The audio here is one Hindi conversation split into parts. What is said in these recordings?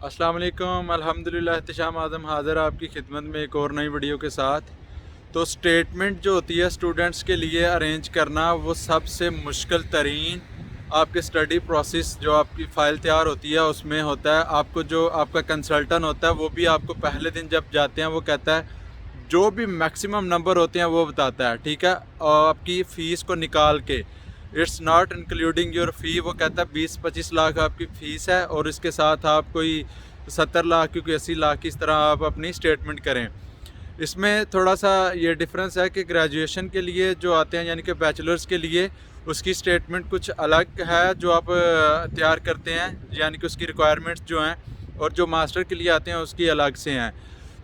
अस्सलाम वालेकुम। अल्हम्दुलिल्लाह एहतिशाम आज़म हाज़िर आपकी खिदमत में एक और नई वीडियो के साथ। तो स्टेटमेंट जो होती है स्टूडेंट्स के लिए अरेंज करना, वो सबसे मुश्किल तरीन आपके स्टडी प्रोसेस जो आपकी फ़ाइल तैयार होती है उसमें होता है। आपको जो आपका कंसल्टेंट होता है वो भी आपको पहले दिन जब जाते हैं वो कहता है जो भी मैक्सिमम नंबर होते हैं वो बताता है, ठीक है। और आपकी फ़ीस को निकाल के इट्स नॉट इंक्लूडिंग योर फ़ी, वो कहता है 20-25 लाख आपकी फ़ीस है और इसके साथ आप कोई 70 लाख की, कोई 80 लाख की, इस तरह आप अपनी स्टेटमेंट करें। इसमें थोड़ा सा ये डिफरेंस है कि ग्रेजुएशन के लिए जो आते हैं यानी कि बैचलर्स के लिए उसकी स्टेटमेंट कुछ अलग है जो आप तैयार करते हैं, यानी कि उसकी रिक्वायरमेंट्स जो हैं, और जो मास्टर के लिए आते हैं उसकी अलग से हैं।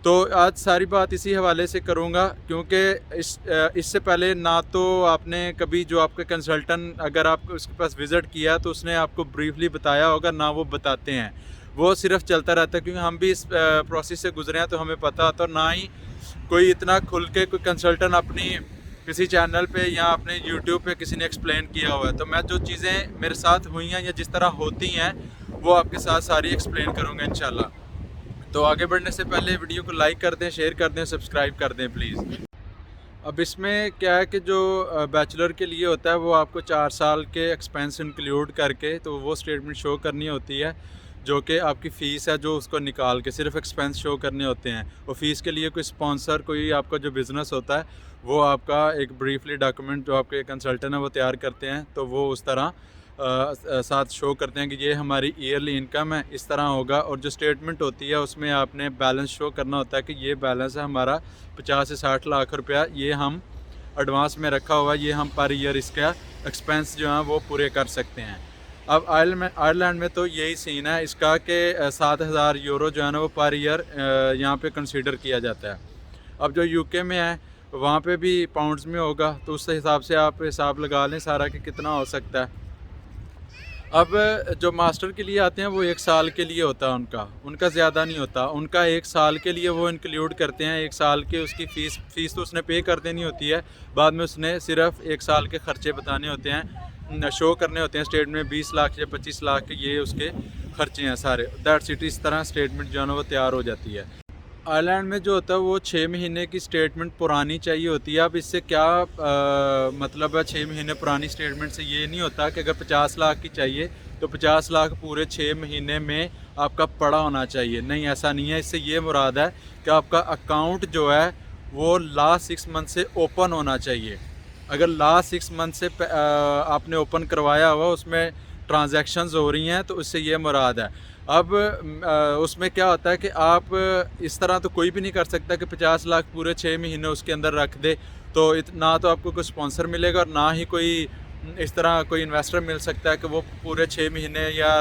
तो आज सारी बात इसी हवाले से करूँगा क्योंकि इससे पहले ना तो आपने कभी जो आपके कंसल्टेंट अगर आप उसके पास विज़िट किया तो उसने आपको ब्रीफली बताया होगा, ना वो बताते हैं। वो सिर्फ चलता रहता है क्योंकि हम भी इस प्रोसेस से गुजरे हैं तो हमें पता होता है। ना ही कोई इतना खुल के कोई कंसल्टेंट अपनी किसी चैनल पे या अपने यूट्यूब पे किसी ने एक्सप्लेन किया हुआ है। तो मैं जो चीज़ें मेरे साथ हुई हैं या जिस तरह होती हैं वो आपके साथ सारी एक्सप्लेन करूँगा इंशाल्लाह। तो आगे बढ़ने से पहले वीडियो को लाइक कर दें, शेयर कर दें, सब्सक्राइब कर दें प्लीज़। अब इसमें क्या है कि जो बैचलर के लिए होता है वो आपको 4 साल के एक्सपेंस इंक्लूड करके तो वो स्टेटमेंट शो करनी होती है, जो कि आपकी फ़ीस है जो उसको निकाल के सिर्फ एक्सपेंस शो करने होते हैं। और फ़ीस के लिए कोई स्पॉन्सर, कोई आपका जो बिज़नेस होता है वो आपका एक ब्रीफली डॉक्यूमेंट जो आपके कंसल्टेंट है वो तैयार करते हैं, तो वो उस तरह साथ शो करते हैं कि ये हमारी ईयरली इनकम है, इस तरह होगा। और जो स्टेटमेंट होती है उसमें आपने बैलेंस शो करना होता है कि ये बैलेंस है हमारा 50 से 60 लाख रुपया, ये हम एडवांस में रखा हुआ है, ये हम पर ईयर इसका एक्सपेंस जो है वो पूरे कर सकते हैं। अब आयरलैंड में तो यही सीन है इसका कि 7,000 यूरो जो है ना वो पर ईयर यहाँ पे कंसीडर किया जाता है। अब जो यूके में है वहाँ पे भी पाउंड्स में होगा, तो उस हिसाब से आप हिसाब लगा लें सारा कि कितना हो सकता है। अब जो मास्टर के लिए आते हैं वो 1 साल के लिए होता है उनका ज़्यादा नहीं होता। उनका 1 साल के लिए वो इंक्लूड करते हैं, 1 साल के उसकी फ़ीस तो उसने पे कर देनी होती है। बाद में उसने सिर्फ 1 साल के ख़र्चे बताने होते हैं, शो करने होते हैं स्टेटमेंट में 20 लाख या 25 लाख ये उसके ख़र्चे हैं सारे। That's it. इस तरह स्टेटमेंट जो है ना वो तैयार हो जाती है। आयरलैंड में जो होता है वो 6 महीने की स्टेटमेंट पुरानी चाहिए होती है। अब इससे क्या मतलब है, 6 महीने पुरानी स्टेटमेंट से ये नहीं होता कि अगर 50 लाख की चाहिए तो 50 लाख पूरे 6 महीने में आपका पड़ा होना चाहिए। नहीं, ऐसा नहीं है। इससे ये मुराद है कि आपका अकाउंट जो है वो लास्ट 6 मंथ से ओपन होना चाहिए। अगर लास्ट 6 मंथ से आपने ओपन करवाया हुआ, उसमें ट्रांजैक्शंस हो रही हैं, तो उससे ये मुराद है। अब उसमें क्या होता है कि आप इस तरह तो कोई भी नहीं कर सकता कि 50 लाख पूरे 6 महीने उसके अंदर रख दे, तो ना तो आपको कोई स्पॉन्सर मिलेगा और ना ही कोई इस तरह कोई इन्वेस्टर मिल सकता है कि वो पूरे 6 महीने या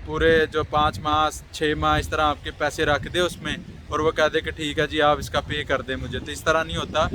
पूरे जो 5 माह 6 माह इस तरह आपके पैसे रख दे उसमें और वो कह दे कि ठीक है जी आप इसका पे कर दें मुझे। तो इस तरह नहीं होता।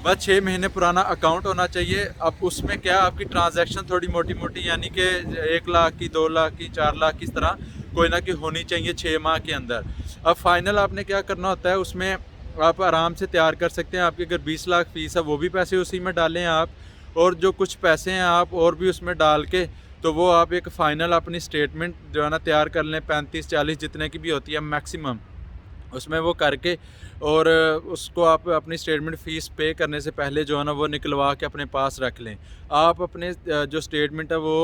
बस 6 महीने पुराना अकाउंट होना चाहिए। अब उसमें क्या आपकी ट्रांजैक्शन थोड़ी मोटी मोटी यानी कि 1 लाख की, 2 लाख की, 4 लाख की, इस तरह कोई ना कोई होनी चाहिए 6 माह के अंदर। अब फाइनल आपने क्या करना होता है, उसमें आप आराम से तैयार कर सकते हैं। आपकी अगर 20 लाख फ़ीस है वो भी पैसे उसी में डालें आप, और जो कुछ पैसे हैं आप और भी उसमें डाल के तो वो आप एक फ़ाइनल अपनी स्टेटमेंट जो है ना तैयार कर लें। 35-40 जितने की भी होती है मैक्सिमम, उसमें वो करके और उसको आप अपनी स्टेटमेंट फ़ीस पे करने से पहले जो है ना वो निकलवा के अपने पास रख लें। आप अपने जो स्टेटमेंट है वो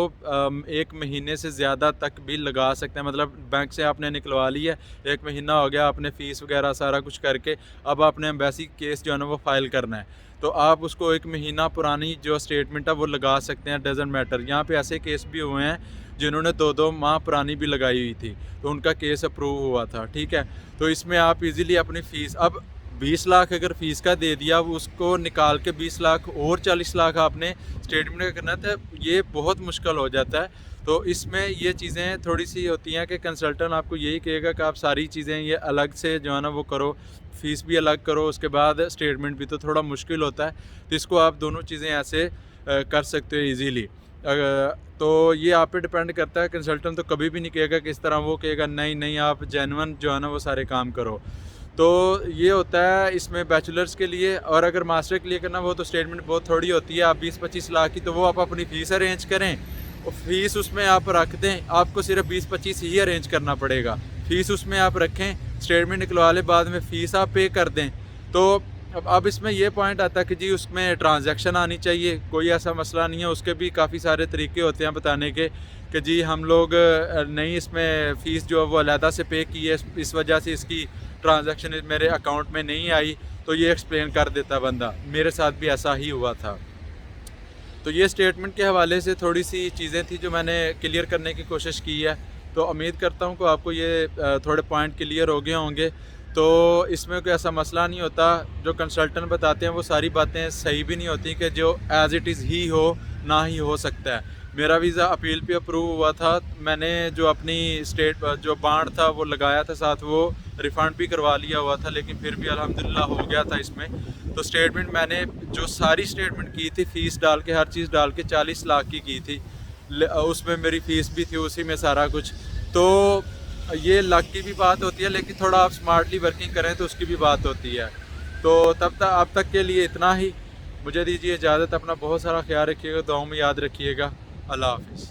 1 महीने से ज़्यादा तक भी लगा सकते हैं। मतलब बैंक से आपने निकलवा ली है, 1 महीना हो गया, आपने फ़ीस वगैरह सारा कुछ करके अब आपने एम्बेसी केस जो है ना वो फ़ाइल करना है, तो आप उसको 1 महीना पुरानी जो स्टेटमेंट है वो लगा सकते हैं, डज़न्ट मैटर। यहाँ पे ऐसे केस भी हुए हैं जिन्होंने 2-2 माह पुरानी भी लगाई हुई थी, तो उनका केस अप्रूव हुआ था, ठीक है। तो इसमें आप इजीली अपनी फ़ीस, अब 20 लाख अगर फ़ीस का दे दिया, अब उसको निकाल के 20 लाख और 40 लाख आपने स्टेटमेंट का करना था, ये बहुत मुश्किल हो जाता है। तो इसमें ये चीज़ें थोड़ी सी होती हैं कि कंसल्टेंट आपको यही कहेगा कि आप सारी चीज़ें ये अलग से जो है ना वो करो, फ़ीस भी अलग करो, उसके बाद स्टेटमेंट भी, तो थोड़ा मुश्किल होता है। तो इसको आप दोनों चीज़ें ऐसे कर सकते हो ईज़िली। तो ये आप पे डिपेंड करता है। कंसल्टेंट तो कभी भी नहीं कहेगा कि इस तरह, वो कहेगा नहीं नहीं आप जेन्युइन जो है ना वो सारे काम करो। तो ये होता है इसमें बैचलर्स के लिए। और अगर मास्टर के लिए करना वो तो स्टेटमेंट बहुत थोड़ी होती है, आप 20-25 लाख की, तो वो आप अपनी फ़ीस अरेंज करें और फ़ीस उसमें आप रख दें, आपको सिर्फ 20-25 ही अरेंज करना पड़ेगा। फ़ीस उसमें आप रखें, स्टेटमेंट निकलवा लें, बाद में फ़ीस आप पे कर दें। तो अब इसमें ये पॉइंट आता है कि जी उसमें ट्रांजैक्शन आनी चाहिए, कोई ऐसा मसला नहीं है, उसके भी काफ़ी सारे तरीके होते हैं बताने के कि जी हम लोग नहीं, इसमें फ़ीस जो है वो अलहदा से पे की है, इस वजह से इसकी ट्रांजैक्शन मेरे अकाउंट में नहीं आई। तो ये एक्सप्लेन कर देता बंदा, मेरे साथ भी ऐसा ही हुआ था। तो ये स्टेटमेंट के हवाले से थोड़ी सी चीज़ें थी जो मैंने क्लियर करने की कोशिश की है। तो उम्मीद करता हूँ कि आपको ये थोड़े पॉइंट क्लियर हो गए होंगे। तो इसमें कोई ऐसा मसला नहीं होता, जो कंसल्टेंट बताते हैं वो सारी बातें सही भी नहीं होती कि जो एज़ इट इज़ ही हो, ना ही हो सकता है। मेरा वीज़ा अपील पे अप्रूव हुआ था, मैंने जो अपनी जो बांड था वो लगाया था साथ, वो रिफ़ंड भी करवा लिया हुआ था, लेकिन फिर भी अल्हम्दुलिल्लाह हो गया था इसमें। तो स्टेटमेंट मैंने जो सारी स्टेटमेंट की थी, फ़ीस डाल के, हर चीज़ डाल के 40 लाख की थी। उसमें मेरी फ़ीस भी थी, उसी में सारा कुछ। तो ये लक की भी बात होती है, लेकिन थोड़ा आप स्मार्टली वर्किंग करें तो उसकी भी बात होती है। तो तब तक अब तक के लिए इतना ही। मुझे दीजिए इजाज़त, अपना बहुत सारा ख्याल रखिएगा, दुआओं में याद रखिएगा। अल्लाह हाफ़िज़।